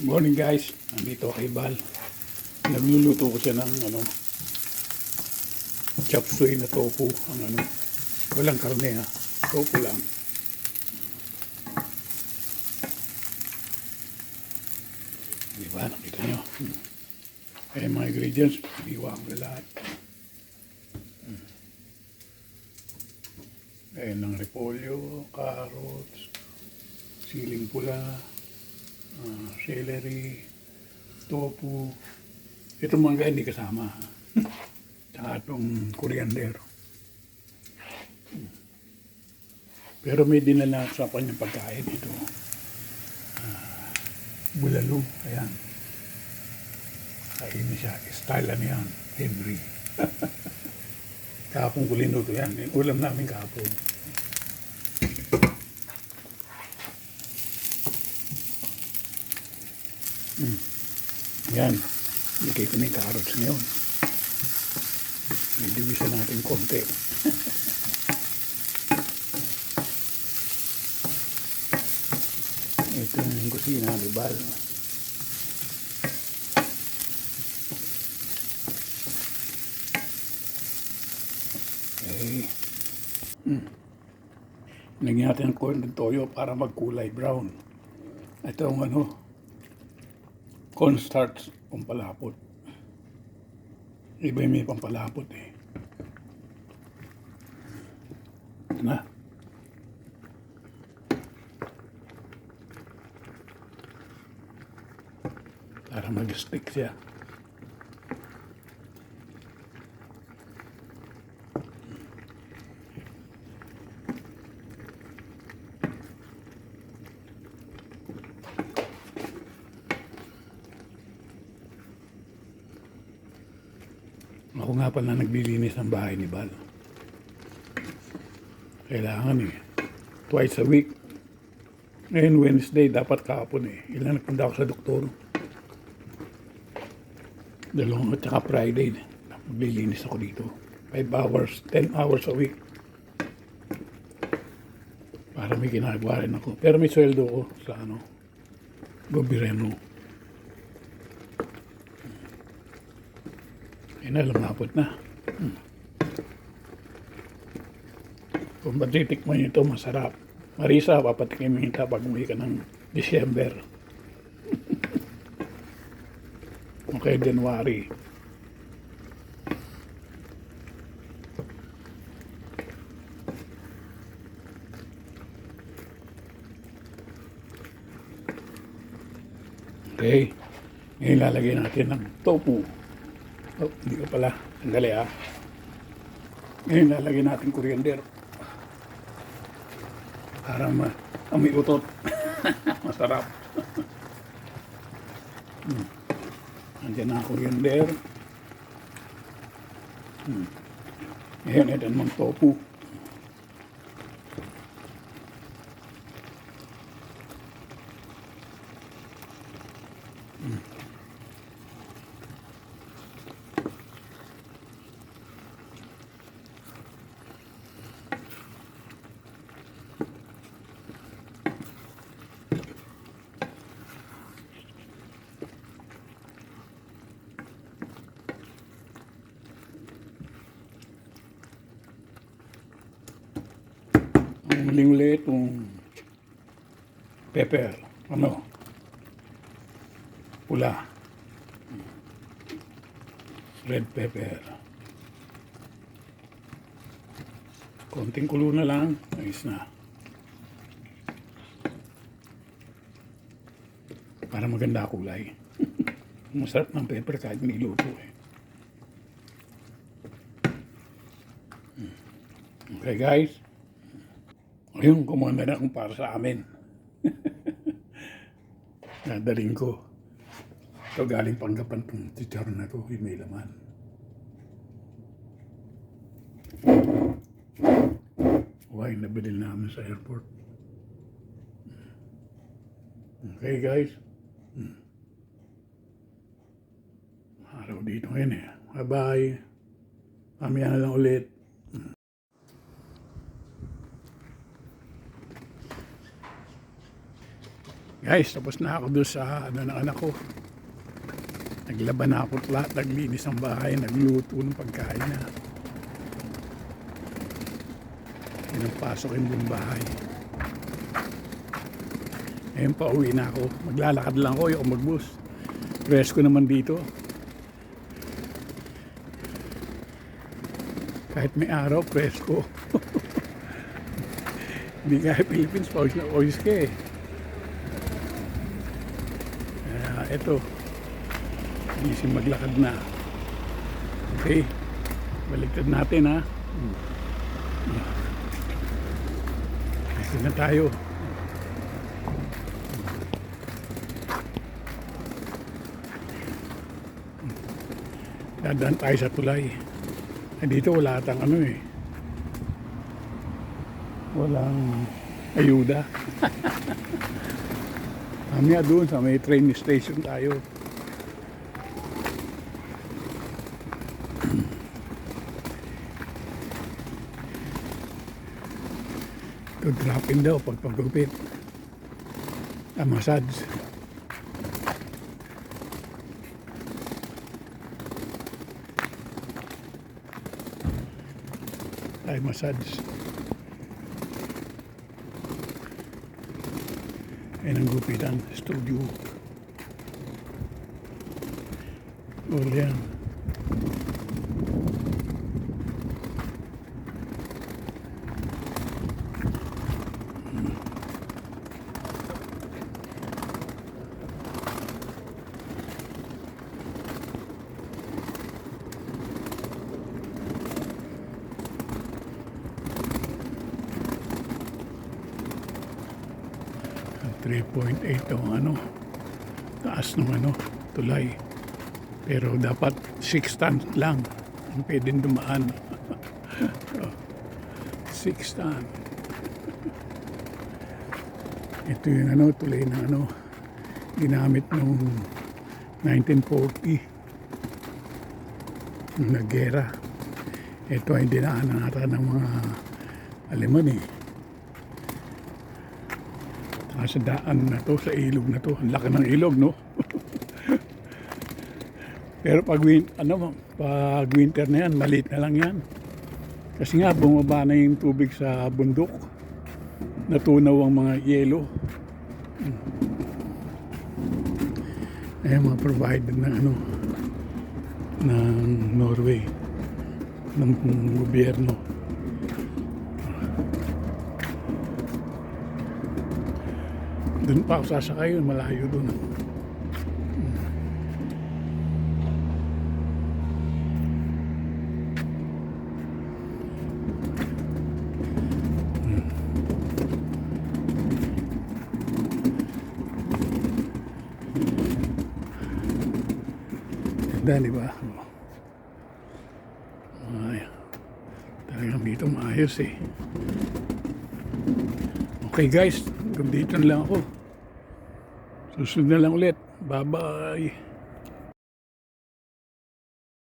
Morning guys, nandito kay Bal. Nagluluto ko siya ng chop suey na tofu. Walang karne ha, tofu lang. Diba, nakita nyo? Ayan mga ingredients, iniwa ko lahat. Ayan ng repolyo, carrots, siling pula, celery, tofu. Itong mga hindi kasama. Tsaka itong coriander. Pero may dinala sa kanyang pagkain ito. Bulalo. Ayan. Kainin siya. Style yan. Henry. Kahapon ko linuto yan. Ulam namin kahapon. Yan. Bigay ko na yung carrots ngayon. I-divisa natin konti. Ito yung kusina, Bal. Okay. Lagyan natin ang konting toyo para magkulay brown. Ito ang cornstarch pampalapot. Iba yung may pampalapot eh. Ito na. Para mag-stick siya. Ako nga pala naglilinis ng bahay ni Bal. Kailangan twice a week. Ngayon Wednesday, dapat kahapon Ilan nagpunta ako sa doktor. 2 at saka Friday. Maglilinis ako dito. 5 hours, 10 hours a week. Para may ginagawa rin ako. Pero may sweldo ko sa gobyerno. Lumapot na. Kung matitikman nyo ito, masarap. Marisa, papatikin mo kita pag umuwi ka ng December. Okay, January. Okay. Ngayon lalagyan natin ng tofu. Oh, hindi ko pala. Sandali Ngayon lalagyan natin coriander. Para may utot. Masarap. Nandiyan na ang coriander. Ngayon ito naman tofu. Ang huling-huli itong pepper. Pula. Red pepper. Konting kulo na lang. Ayos na. Para maganda kulay. Masarap ng pepper kahit niluto Okay guys. Ayun, kumanda na akong para sa amin. Nadaling ko. Ito galing Panggapan itong chicharon na ito. May laman. Why, nabili namin sa airport. Okay guys. Araw dito ngayon Bye-bye. Mamaya na lang ulit. Guys, tapos na ako doon sa ano ng anak ko. Naglaban na ako at lahat, naglinis ng bahay, nagluto ng pagkain na. Pinapasok yung buong bahay. Ngayon pa uwi na ako. Maglalakad lang ako, yung magbus. Presko naman dito. Kahit may araw, presko. Hindi kahit Philippines, pawis na pawis ka eh. Eto, gising maglakad na. Okay, baliktad natin ha. Ito na tayo. Dadaan tayo sa tulay. Dito wala atang ano eh. Walang ayuda. Mamaya doon sa may train station tayo. Ito drop-in daw pagpagupit. Massage. Ay massage. Ayan ang gupitan, studio. All yan. Ang 3.8 ang ano, taas ng ano, tulay. Pero dapat 6 tons lang ang pwedeng dumaan. 6 tons. Ito yung ano, tulay na ano, ginamit noong 1940 nung naggera. Ito ay dinaanan natin ng mga Aleman eh. Sa daan na to, sa ilog na to. Ang laki ng ilog, no? Pero pag winter na yan, maliit na lang yan. Kasi nga, bumaba na yung tubig sa bundok. Natunaw ang mga yelo. Ayan, mga provided ng ano, ng Norway, ng gobyerno. Doon pa ako sasakay, malayo doon. Ganda, di ba? Ay, talagang dito maayos eh. Okay guys, hanggang dito na lang ako. Susunod na lang ulit. Bye-bye.